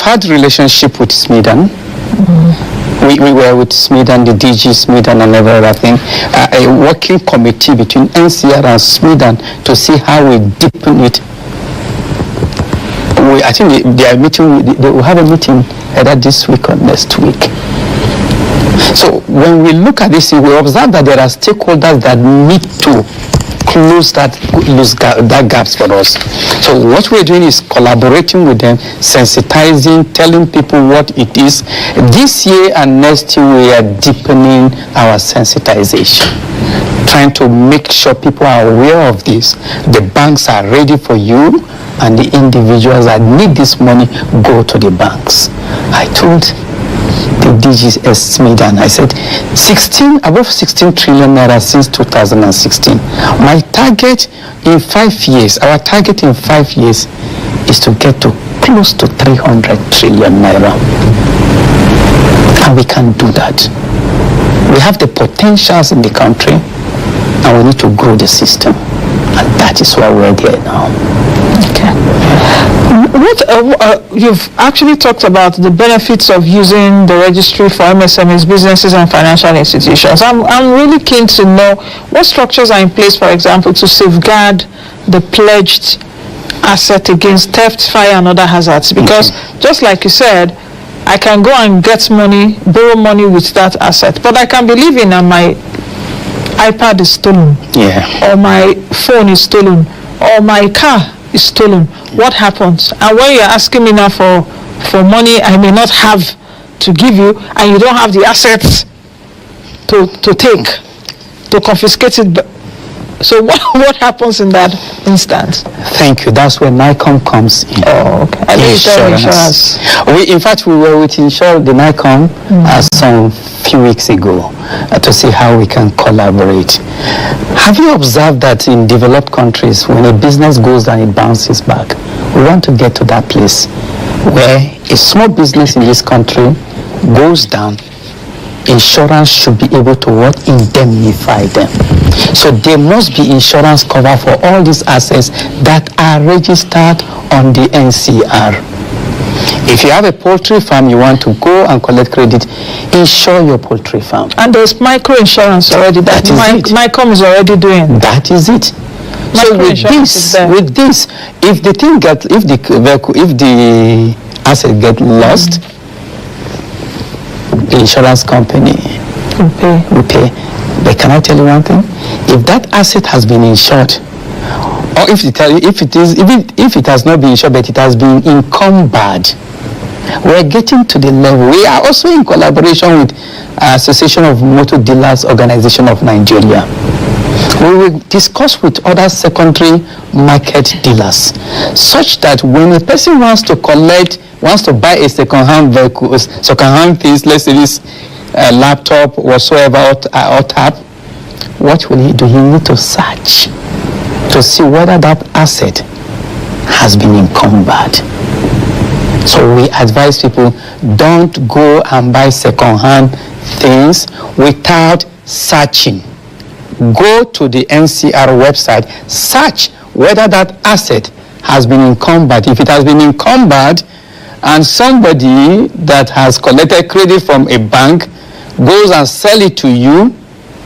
had relationship with Smedan. We were with Smedan, the DG Smedan and every other thing. A working committee between NCR and Smedan to see how we deepen it. I think they are meeting. They will have a meeting either this week or next week. So when we look at this, we observe that there are stakeholders that need to close that gaps for us. So what we're doing is collaborating with them, sensitizing, telling people what it is. This year and next year we are deepening our sensitization, trying to make sure people are aware of this. The banks are ready for you, and the individuals that need this money go to the banks. I told the DG's Smedan, I said, above 16 trillion naira since 2016. My target in 5 years, our target in 5 years is to get to close to 300 trillion naira. And we can do that. We have the potentials in the country, and we need to grow the system. And that is why we're there now. Okay. You've actually talked about the benefits of using the registry for MSMEs, businesses and financial institutions. I'm really keen to know what structures are in place, for example, to safeguard the pledged asset against theft, fire and other hazards. Because just like you said, I can go and get money, borrow money with that asset, but I can be living and my iPad is stolen, or my phone is stolen, or my car is stolen. What happens? And when you're asking me now for money I may not have to give you, and you don't have the assets to confiscate it. So what happens in that instance? Thank you. That's where NICOM comes in. Oh, okay. Insurance. In fact, we were with the NICOM some few weeks ago to see how we can collaborate. Have you observed that in developed countries, when a business goes down, it bounces back? We want to get to that place where a small business in this country goes down, insurance should be able to indemnify them. So there must be insurance cover for all these assets that are registered on the NCR. If you have a poultry farm, you want to go and collect credit, insure your poultry farm. And there's micro insurance already that NICOM is already doing. That is it. So with this, if the asset get lost, the insurance company will pay. But can I tell you one thing? If that asset has been insured, or if it has not been insured, but it has been encumbered, we're getting to the level. We are also in collaboration with Association of Motor Dealers Organization of Nigeria. We will discuss with other secondary market dealers, such that when a person wants to buy a second-hand vehicle, second-hand things, let's say this laptop whatsoever or tab, what will he do? He need to search to see whether that asset has been encumbered. So we advise people, don't go and buy second-hand things without searching. Go to the NCR website, search whether that asset has been encumbered. If it has been encumbered and somebody that has collected credit from a bank goes and sell it to you,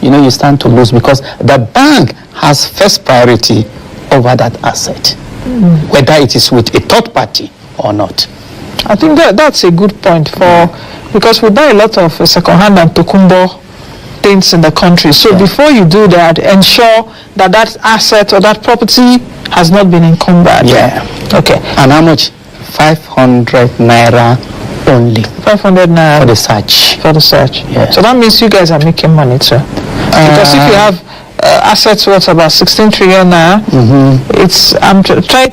you stand to lose, because the bank has first priority over that asset, whether it is with a third party or not. I think that's a good point, because we buy a lot of second-hand and tokumbo things in the country. So before you do that, ensure that that asset or that property has not been encumbered. Okay. And how much? 500 naira only. 500 naira for the search. For the search. Yeah. So that means you guys are making money too. Because if you have assets worth about 16 trillion naira, I'm trying.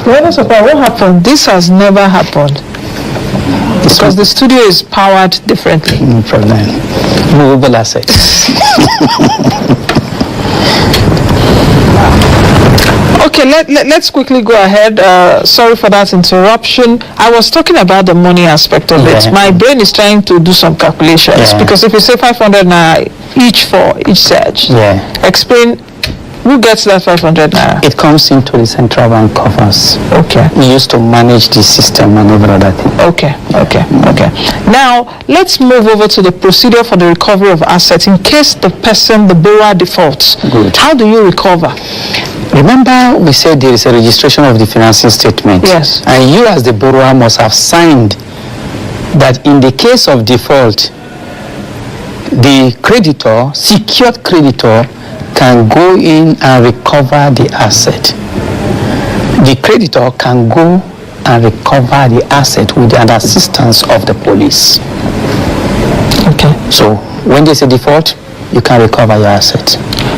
What happened? This has never happened. Because the studio is powered differently. No problem. Movable assets. Okay. Okay, let's quickly go ahead. Sorry for that interruption. I was talking about the money aspect of it. My brain is trying to do some calculations because if you say 500 naira each for each search, explain who gets that 500 naira? It comes into the central bank coffers. Okay. We used to manage the system and every other thing. Okay. Now, let's move over to the procedure for the recovery of assets in case the borrower defaults. Good. How do you recover? Remember, we said there is a registration of the financing statement. Yes. And you as the borrower must have signed that in the case of default, the creditor, secured creditor, can go in and recover the asset. The creditor can go and recover the asset with the assistance of the police. Okay. So when there's a default, you can recover your asset.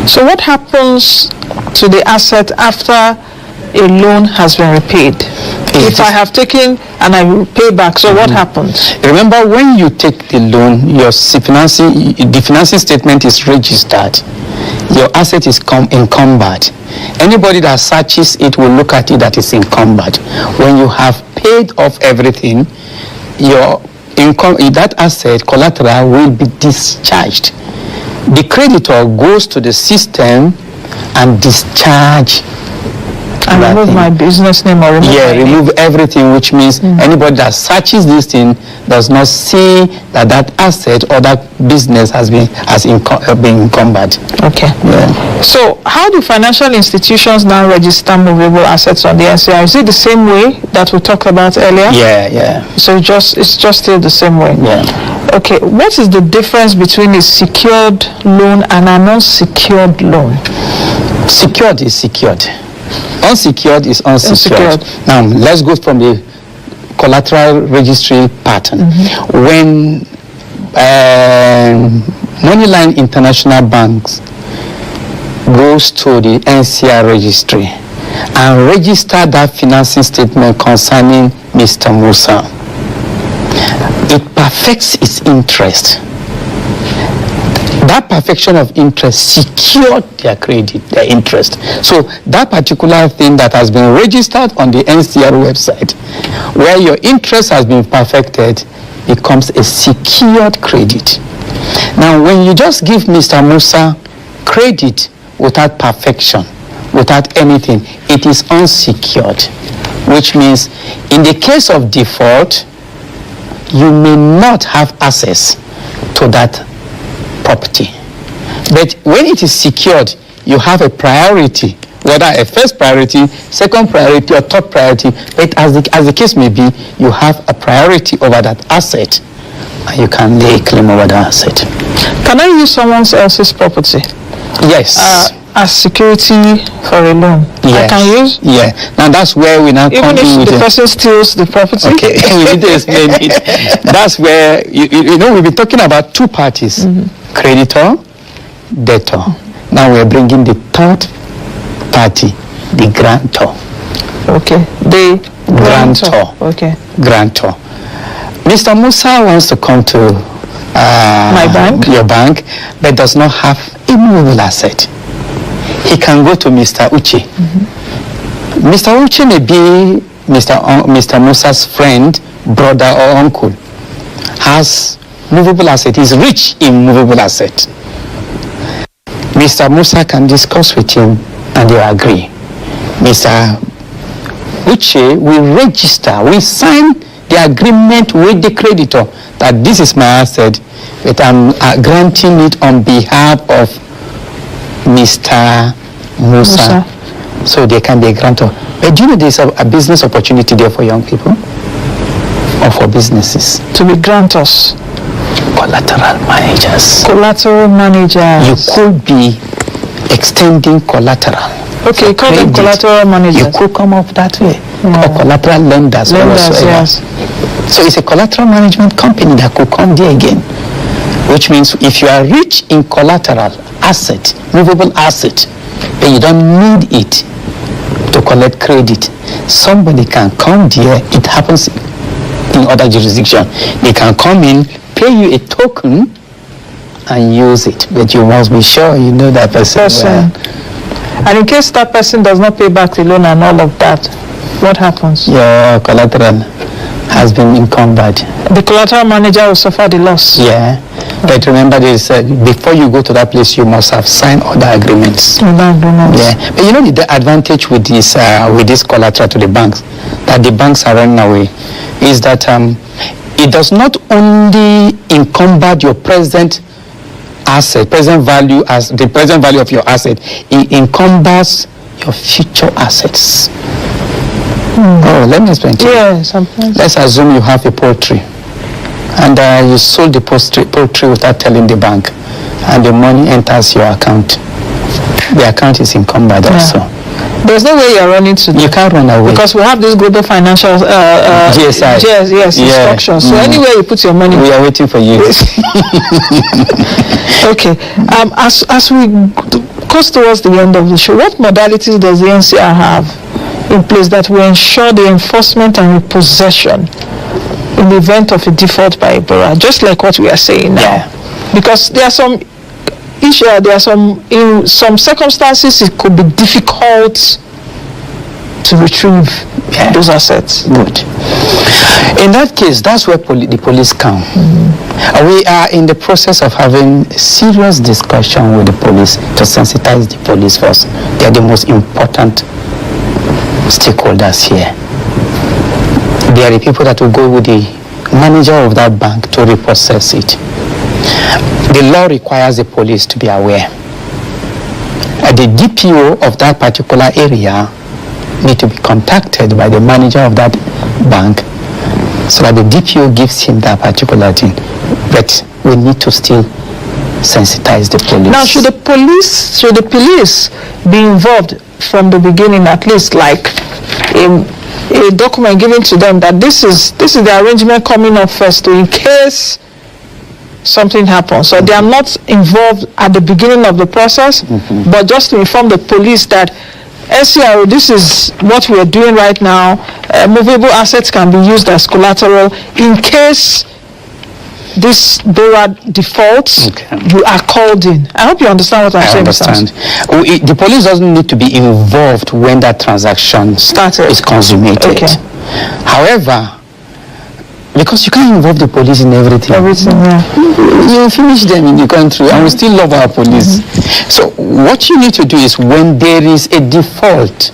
So what happens to the asset after a loan has been repaid? If I have taken and I pay back, so what happens? Remember, when you take the loan, the financing statement is registered. Your asset is encumbered. Anybody that searches it will look at it that is encumbered. When you have paid off everything, your income, that asset, collateral, will be discharged. The creditor goes to the system and discharge. And remove my business name or remove everything, which means anybody that searches this thing does not see that asset or that business has been encumbered. Okay. Yeah. So how do financial institutions now register movable assets on the NCR? Is it the same way that we talked about earlier? Yeah. So it's just still the same way? Yeah. Okay. What is the difference between a secured loan and an unsecured loan? Secured is secured. Unsecured is unsecured. Now, let's go from the collateral registry pattern. When Moneyline International Banks goes to the NCR registry and register that financing statement concerning Mr. Musa, it perfects its interest. That perfection of interest secured their credit, their interest. So that particular thing that has been registered on the NCR website, where your interest has been perfected, becomes a secured credit. Now, when you just give Mr. Musa credit without perfection, without anything, it is unsecured, which means in the case of default, you may not have access to that property. But when it is secured, you have a priority, whether a first priority, second priority, or third priority. But as the case may be, you have a priority over that asset, and you can lay a claim over the asset. Can I use someone else's property? Yes. As security for a loan? Yes. I can use? Yeah. Now that's where we now come in. Even if the person steals the property? Okay, we need to explain it. That's where, you know, we've been talking about two parties, creditor, debtor. Now we're bringing the third party, the grantor. Okay, the grantor. Okay. Grantor. Mr. Musa wants to come to my bank? Your bank, but does not have a movable asset. He can go to Mr. Uche. Mr. Uche may be Mr. Musa's friend, brother, or uncle. Has movable asset. He's rich in movable asset. Mr. Musa can discuss with him and they agree. Mr. Uche will register, we sign the agreement with the creditor that this is my asset, but I'm granting it on behalf of Mr. Musa. So they can be a grantor. But do you know there's a business opportunity there for young people? Or for businesses? To be grantors. Collateral managers. Collateral managers. You could be extending collateral. Okay, call them collateral managers. You could come up that way. Or collateral lenders. Yes. So it's a collateral management company that could come there again. Which means if you are rich in collateral asset, movable asset, but you don't need it to collect credit, somebody can come there. It happens in other jurisdictions. They can come in, pay you a token, and use it. But you must be sure you know that person. And in case that person does not pay back the loan and all of that, what happens? Your collateral has been encumbered. The collateral manager will suffer the loss. Yeah. But remember, before you go to that place, you must have signed other agreements. Yeah. But you know the advantage with this collateral to the banks, that the banks are running away, is that it does not only encumber your present asset, present value as the present value of your asset, it encumbers your future assets. Oh, let me explain to you. Yes. Let's assume you have a poultry, and you sold the poultry without telling the bank, and the money enters your account. The account is encumbered also. There's no way you're running to. You can't run away because we have this global financial GSI. Instructions. So anywhere you put your money, we are waiting for you. Okay. As we course towards the end of the show, what modalities does the NCR have in place that will ensure the enforcement and repossession in the event of a default by a borrower, just like what we are saying now? Yeah. Because there are some issues, in some circumstances it could be difficult to retrieve those assets. Good. In that case, that's where the police come. We are in the process of having serious discussion with the police to sensitize the police first. They are the most important stakeholders here. They are the people that will go with the manager of that bank to repossess it. The law requires the police to be aware. The DPO of that particular area need to be contacted by the manager of that bank so that the DPO gives him that particular thing. But we need to still sensitize the police. Now, should the police be involved from the beginning, at least like a document given to them that this is the arrangement coming up first, in case something happens? So they are not involved at the beginning of the process, but just to inform the police that NCR, this is what we are doing right now. Movable assets can be used as collateral in case this borrower defaults. You are called in. I hope you understand what I'm saying. I understand. The police doesn't need to be involved when that transaction is consummated. However, because you can't involve the police in everything. You finish them in the country, and we still love our police. So what you need to do is, when there is a default,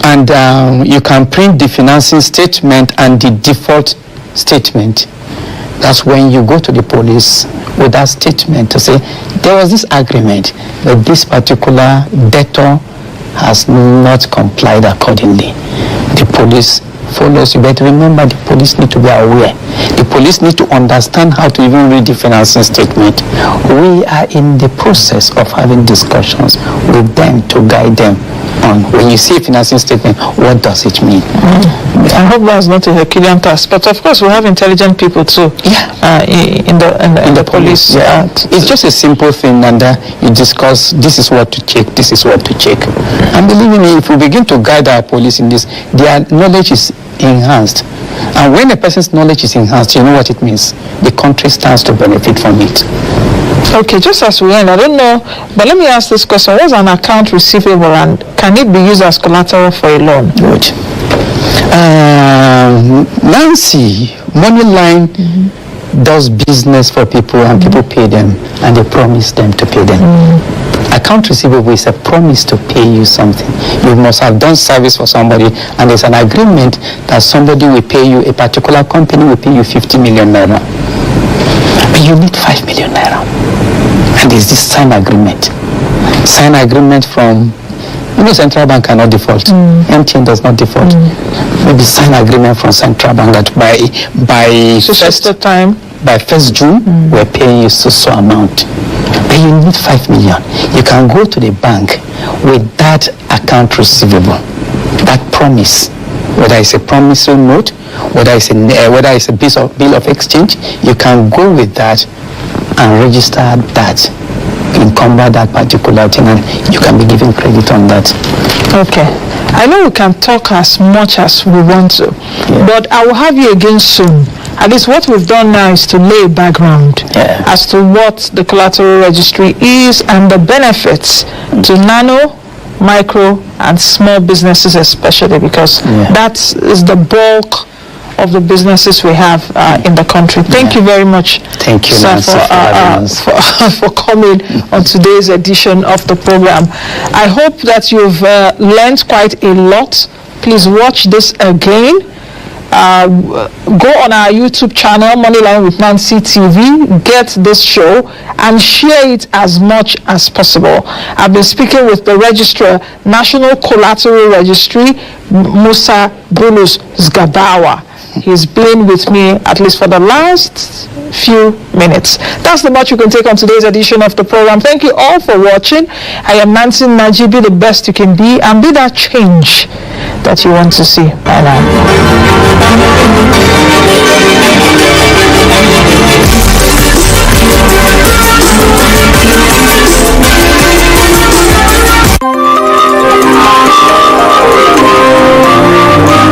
and you can print the financing statement and the default statement, that's when you go to the police with that statement to say, there was this agreement, but this particular debtor has not complied accordingly. The police follows you, but remember, the police need to be aware. The police need to understand how to even read the financing statement. We are in the process of having discussions with them to guide them on, when you see a financing statement, what does it mean? I hope that's not a Herculean task, but of course we have intelligent people too. In the police. It's just a simple thing, and you discuss, this is what to check, this is what to check. And believe me, if we begin to guide our police in this, their knowledge is enhanced. And when a person's knowledge is enhanced, you know what it means. The country stands to benefit from it. Okay, just as we end, I don't know, but let me ask this question. What's an account receivable, and can it be used as collateral for a loan? Good. Nancy, Moneyline does business for people, and people pay them, and they promise them to pay them. Account receivable is a promise to pay you something. You must have done service for somebody, and there's an agreement that somebody will pay you, a particular company will pay you 50 million naira. But you need 5 million naira. And there's this signed agreement. Signed agreement from, Central Bank cannot default. MTN does not default. Maybe sign agreement from Central Bank that by 1st June, we're paying you so amount. But you need 5 million. You can go to the bank with that account receivable, that promise, whether it's a promissory note, whether it's a bill of exchange. You can go with that and register that, encumber that particular thing, and you can be given credit on that. Okay. I know we can talk as much as we want to, but I will have you again soon, At least what we've done now is to lay background as to what the Collateral Registry is and the benefits to nano, micro, and small businesses especially, because that is the bulk of the businesses we have in the country. Thank you very much, thank you, sir, for coming on today's edition of the program. I hope that you've learned quite a lot. Please watch this again. Go on our YouTube channel, Moneyline with Nancy TV, get this show and share it as much as possible. I've been speaking with the Registrar, National Collateral Registry, Musa Bulus Zgabawa. He's been with me at least for the last few minutes. That's the much you can take on today's edition of the program. Thank you all for watching. I am Nancy Naji. Be the best you can be and be that change that you want to see. Bye now.